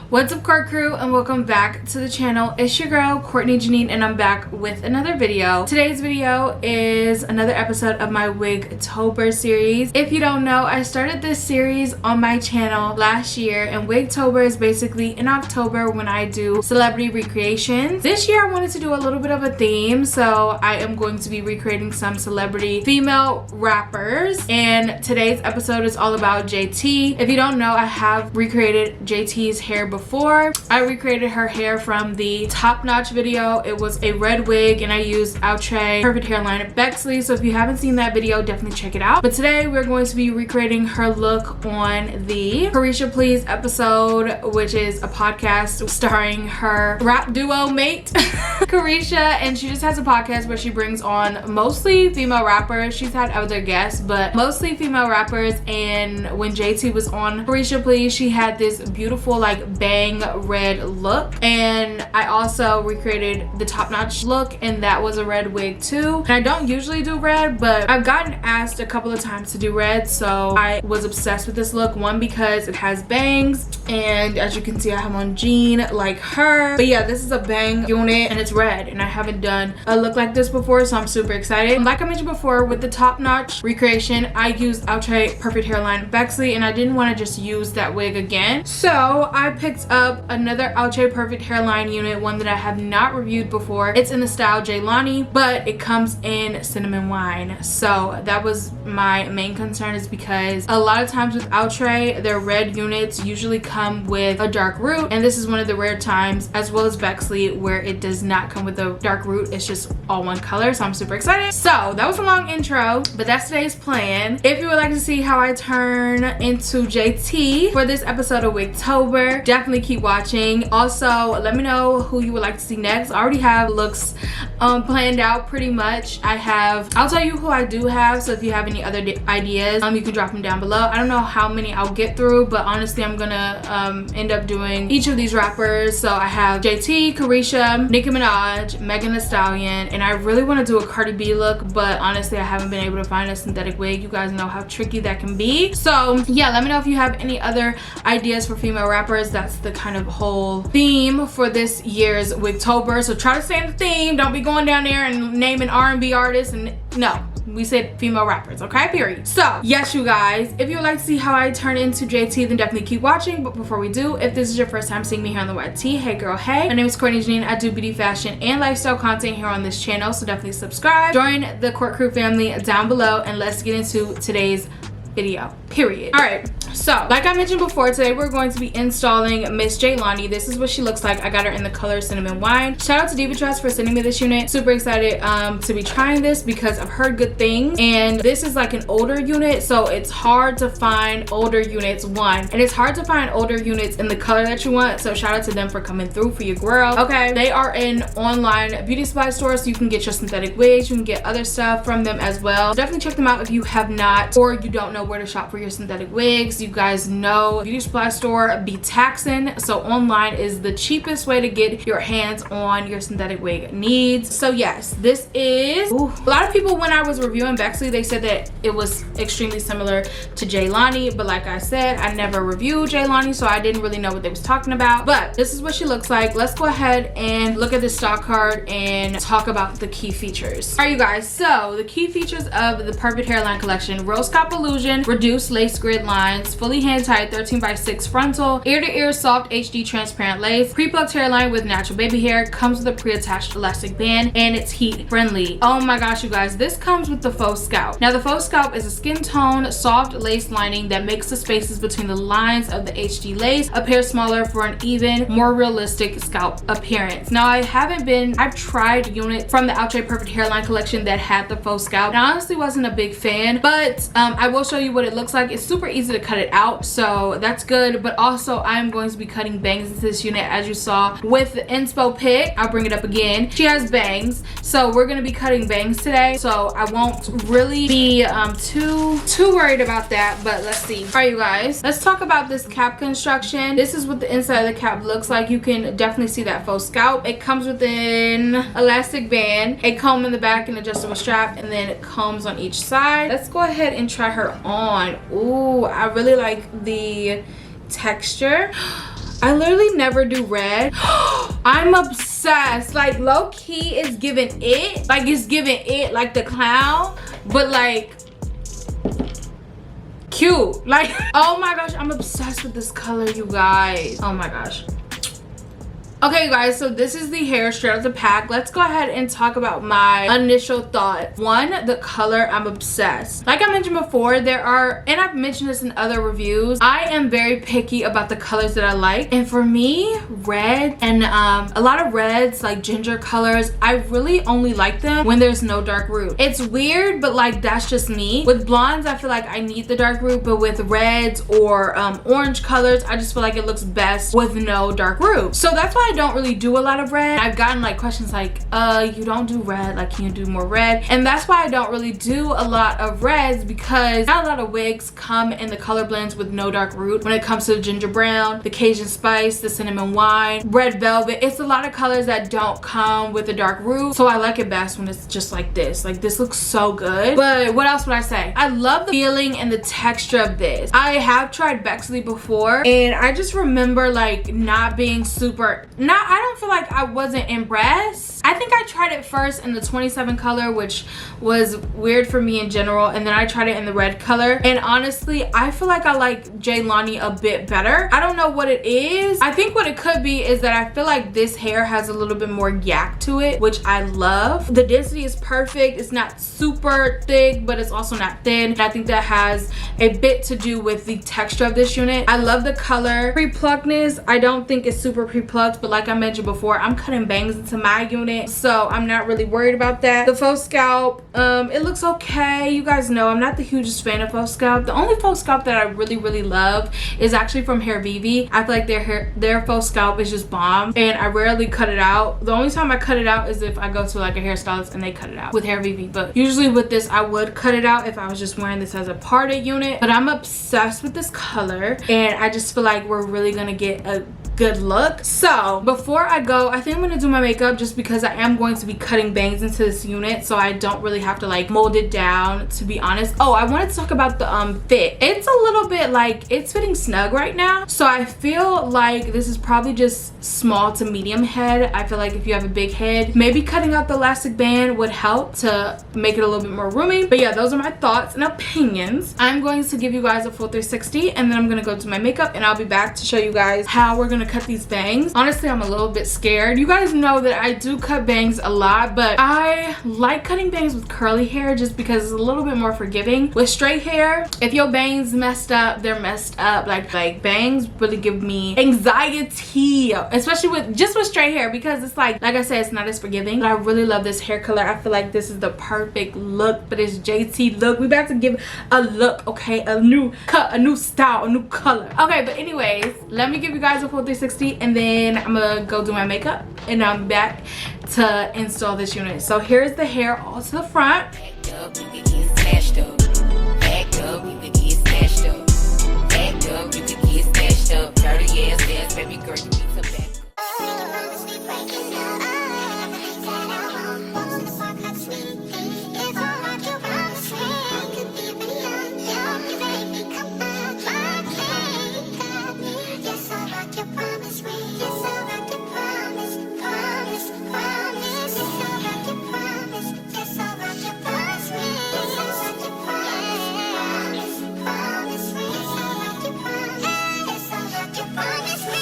What's up, Court crew, and welcome back to the channel. It's your girl Courtney Jinean, and I'm back with another video. Today's video is another episode of my WIGTOBER series. If you don't know, I started this series on my channel last year, and WIGTOBER is basically in October when I do celebrity recreations. This year I wanted to do a little bit of a theme, so I am going to be recreating some celebrity female rappers, and today's episode is all about JT. If you don't know, I have recreated JT's hair before. I recreated her hair from the Top Notch video. It was a red wig, and I used Outre Perfect Hairline Bexley, so if you haven't seen that video, definitely check it out. But today we're going to be recreating her look on the Carisha Please episode, which is a podcast starring her rap duo mate Carisha, and she just has a podcast where she brings on mostly female rappers. She's had other guests, but mostly female rappers. And when JT was on Carisha Please, she had this beautiful like bang red look, and I also recreated the Top Notch look, and that was a red wig too. And I don't usually do red, but I've gotten asked a couple of times to do red, so I was obsessed with this look. One, because it has bangs, and as you can see I have on jean like her. But yeah, this is a bang unit and it's red, and I haven't done a look like this before, so I'm super excited. Like I mentioned before, with the Top Notch recreation, I used Outre Perfect Hairline Bexley, and I didn't want to just use that wig again, so I picked up another Outre Perfect Hairline unit, one that I have not reviewed before. It's in the style JAYLANI, but it comes in cinnamon wine. So that was my main concern, is because a lot of times with Outre, their red units usually come with a dark root, and this is one of the rare times, as well as Bexley, where it does not come with a dark root. It's just all one color, so I'm super excited. So that was a long intro, but that's today's plan. If you would like to see how I turn into JT for this episode of WIGTOBER, definitely keep watching. Also, let me know who you would like to see next. I already have looks planned out pretty much. I'll tell you who I do have, so if you have any other ideas, you can drop them down below. I don't know how many I'll get through, but honestly I'm gonna end up doing each of these rappers. So I have JT, Carisha, Nicki Minaj, Megan Thee Stallion, and I really want to do a Cardi B look, but honestly I haven't been able to find a synthetic wig. You guys know how tricky that can be. So yeah, let me know if you have any other ideas for female rappers. That's the kind of whole theme for this year's WIGTOBER, so try to stay in the theme. Don't be going down there and naming R&B artists, and no, we said female rappers, okay, period. So yes, you guys, if you would like to see how I turn into JT, then definitely keep watching. But before we do, if this is your first time seeing me here on the YT, hey girl, hey, my name is Courtney Jinean. I do beauty, fashion, and lifestyle content here on this channel, so definitely subscribe, join the Court Crew family down below, and let's get into today's video, period. All right, so like I mentioned before, today we're going to be installing Miss JAYLANI. This is what she looks like. I got her in the color Cinnamon Wine. Shout out to Diva Trust for sending me this unit. Super excited to be trying this because I've heard good things, and this is like an older unit, so it's hard to find older units, one, and it's hard to find older units in the color that you want, so shout out to them for coming through for your girl. Okay, they are in online beauty supply stores, so you can get your synthetic wigs, you can get other stuff from them as well. Definitely check them out if you have not, or you don't know where to shop for your synthetic wigs. You guys know beauty supply store be taxing, so online is the cheapest way to get your hands on your synthetic wig needs. So yes, this is, ooh, a lot of people, when I was reviewing Bexley, they said that it was extremely similar to JAYLANI, but like I said, I never reviewed JAYLANI, so I didn't really know what they was talking about. But this is what she looks like. Let's go ahead and look at the stock card and talk about the key features. All right, you guys, so the key features of the Perfect Hairline collection: rose scalp illusion, reduced lace grid lines, fully hand tied 13x6 frontal, ear to ear soft HD transparent lace, pre-plucked hairline with natural baby hair, comes with a pre-attached elastic band, and it's heat friendly. Oh my gosh, you guys, this comes with the Faux Scalp. Now the Faux Scalp is a skin tone soft lace lining that makes the spaces between the lines of the HD lace appear smaller for an even more realistic scalp appearance. Now I've tried units from the Outre Perfect Hairline collection that had the Faux Scalp, and I honestly wasn't a big fan, but I will show you what it looks like. It's super easy to cut it out, so that's good. But also I'm going to be cutting bangs into this unit, as you saw with the inspo pic. I'll bring it up again. She has bangs, so we're going to be cutting bangs today, so I won't really be too worried about that. But let's see. All right, you guys, let's talk about this cap construction. This is what the inside of the cap looks like. You can definitely see that Faux Scalp. It comes with an elastic band, a comb in the back, and adjustable strap, and then combs on each side. Let's go ahead and try her on. Ooh, I really like the texture. I literally never do red. I'm obsessed. Like low key is giving it. Like it's giving it like the clown, but like cute. Like, oh my gosh, I'm obsessed with this color, you guys. Oh my gosh. Okay, you guys, so this is the hair straight out of the pack. Let's go ahead and talk about my initial thought. One, the color, I'm obsessed. Like I mentioned before, there are, and I've mentioned this in other reviews, I am very picky about the colors that I like. And for me, red and a lot of reds, like ginger colors, I really only like them when there's no dark root. It's weird, but like that's just me. With blondes, I feel like I need the dark root, but with reds or orange colors, I just feel like it looks best with no dark root. So that's why I don't really do a lot of red. I've gotten like questions like, you don't do red, like can you do more red? And that's why I don't really do a lot of reds, because not a lot of wigs come in the color blends with no dark root. When it comes to the ginger brown, the Cajun spice, the cinnamon wine, red velvet, it's a lot of colors that don't come with a dark root. So I like it best when it's just like this. Like this looks so good. But what else would I say? I love the feeling and the texture of this. I have tried Bexley before and I just remember like not being super, I don't feel like I wasn't impressed. I think I tried it first in the 27 color, which was weird for me in general, and then I tried it in the red color, and honestly I feel like I like JAYLANI a bit better. I don't know what it is. I think what it could be is that I feel like this hair has a little bit more yak to it, which I love. The density is perfect. It's not super thick, but it's also not thin, and I think that has a bit to do with the texture of this unit. I love the color. Pre-pluckedness, I don't think it's super pre-plucked, but like I mentioned before, I'm cutting bangs into my unit, so I'm not really worried about that. The Faux Scalp, it looks okay. You guys know I'm not the hugest fan of Faux Scalp. The only Faux Scalp that I really love is actually from Hair Vivi. I feel like their Faux Scalp is just bomb, and I rarely cut it out. The only time I cut it out is if I go to like a hairstylist and they cut it out with Hair Vivi, but usually with this I would cut it out if I was just wearing this as a parted unit. But I'm obsessed with this color, and I just feel like we're really gonna get a good look. So before I go, I think I'm gonna do my makeup, just because I am going to be cutting bangs into this unit, so I don't really have to like mold it down, to be honest. Oh, I wanted to talk about the fit. It's a little bit like it's fitting snug right now, so I feel like this is probably just small to medium head. I feel like if you have a big head, maybe cutting out the elastic band would help to make it a little bit more roomy. But yeah, those are my thoughts and opinions. I'm going to give you guys a full 360, and then I'm gonna go do my makeup, and I'll be back to show you guys how we're gonna cut these bangs. Honestly, I'm a little bit scared. You guys know that I do cut bangs a lot, but I like cutting bangs with curly hair just because it's a little bit more forgiving. With straight hair, if your bangs messed up, they're messed up. Like bangs really give me anxiety, especially with straight hair, because it's like I said, it's not as forgiving. But I really love this hair color. I feel like this is the perfect look for this JT look. We about to give a look, okay? A new cut, a new style, a new color. Okay, but anyways, let me give you guys a full 360, and then I'm gonna go do my makeup, and I'm back to install this unit. So here's the hair all to the front. Back up, you can get smashed up. Back up, you can get smashed up. Back up, you can get smashed up. Dirty ass, baby girl, you need some back. Promise me.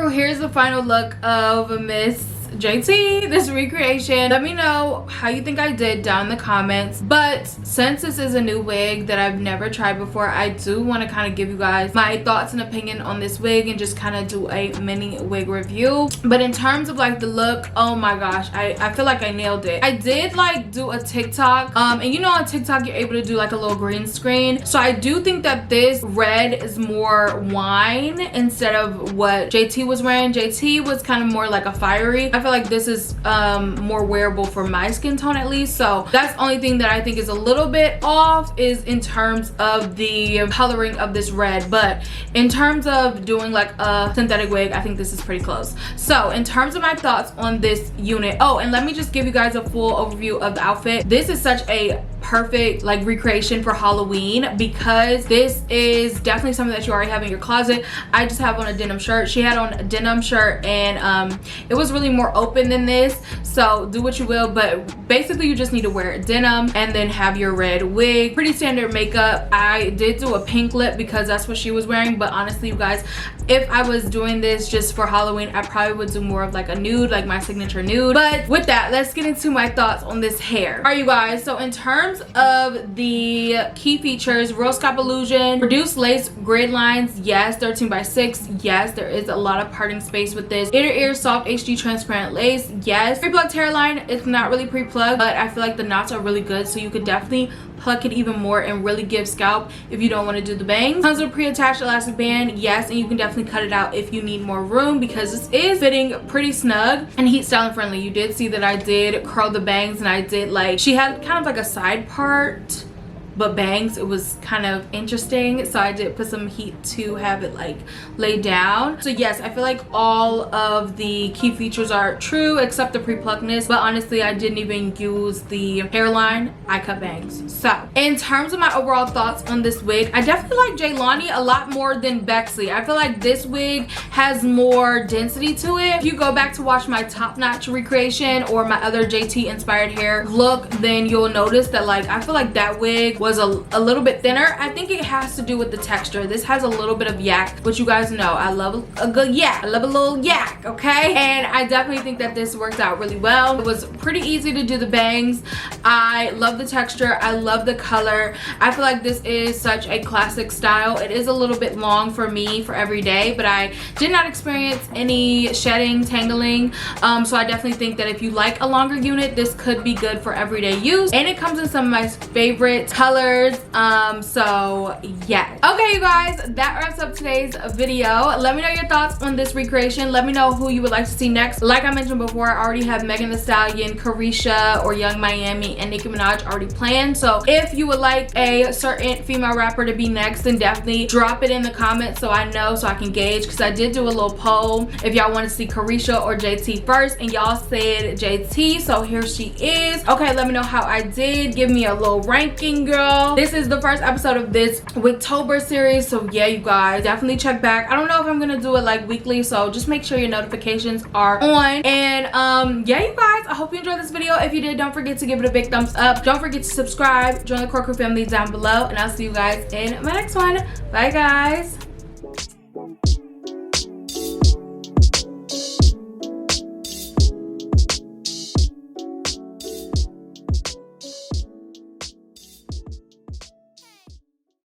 crew, here's the final look of Miss JT, this recreation. Let me know how you think I did down in the comments. But since this is a new wig that I've never tried before, I do want to kind of give you guys my thoughts and opinion on this wig and just kind of do a mini wig review. But in terms of like the look, oh my gosh, I feel like I nailed it. I did like do a TikTok, and you know on TikTok you're able to do like a little green screen. So I do think that this red is more wine instead of what JT was wearing. JT was kind of more like a fiery. I feel like this is more wearable for my skin tone at least. So that's the only thing that I think is a little bit off is in terms of the coloring of this red. But in terms of doing like a synthetic wig, I think this is pretty close. So in terms of my thoughts on this unit, oh, and let me just give you guys a full overview of the outfit. This is such a perfect like recreation for Halloween because this is definitely something that you already have in your closet. I just have on a denim shirt. She had on a denim shirt, and it was really more open than this, so do what you will, but basically you just need to wear denim and then have your red wig. Pretty standard makeup. I did do a pink lip because that's what she was wearing, but honestly you guys, if I was doing this just for Halloween, I probably would do more of like a nude, like my signature nude. But with that, let's get into my thoughts on this hair. Alright you guys, so in terms of the key features, real scalp illusion, reduced lace grid lines, yes. 13x6, yes. There is a lot of parting space with this. Inner ear soft HD transparent lace, yes. Pre-plucked hairline, it's not really pre-plucked, but I feel like the knots are really good, so you could definitely pluck it even more and really give scalp if you don't want to do the bangs. Tons of pre-attached elastic band, yes, and you can definitely cut it out if you need more room because this is fitting pretty snug and heat styling friendly. You did see that I did curl the bangs, and I did like, she had kind of like a side part but bangs. It was kind of interesting, so I did put some heat to have it like lay down. So yes, I feel like all of the key features are true except the pre-pluckedness, but honestly I didn't even use the hairline. I cut bangs. So in terms of my overall thoughts on this wig, I definitely like JAYLANI a lot more than Bexley. I feel like this wig has more density to it. If you go back to watch my top notch recreation or my other JT inspired hair look, then you'll notice that like I feel like that wig was a little bit thinner. I think it has to do with the texture. This has a little bit of yak, which you guys know I love a good yak. I love a little yak, okay? And I definitely think that this worked out really well. It was pretty easy to do the bangs. I love the texture. I love the color. I feel like this is such a classic style. It is a little bit long for me for every day, but I did not experience any shedding, tangling. So I definitely think that if you like a longer unit, this could be good for everyday use. And it comes in some of my favorite colors. So yeah. Okay you guys, that wraps up today's video. Let me know your thoughts on this recreation. Let me know who you would like to see next. Like I mentioned before, I already have Megan Thee Stallion, Carisha, or Young Miami, and Nicki Minaj already planned. So if you would like a certain female rapper to be next, then definitely drop it in the comments so I know, so I can gauge, because I did do a little poll if y'all want to see Carisha or JT first, and y'all said JT, so here she is. Okay, let me know how I did. Give me a little ranking, girl. This is the first episode of this WIGTOBER series, so yeah you guys, definitely check back. I don't know if I'm gonna do it like weekly, so just make sure your notifications are on. And yeah you guys, I hope you enjoyed this video. If you did, don't forget to give it a big thumbs up. Don't forget to subscribe, join the Courtney family down below, and I'll see you guys in my next one. Bye guys.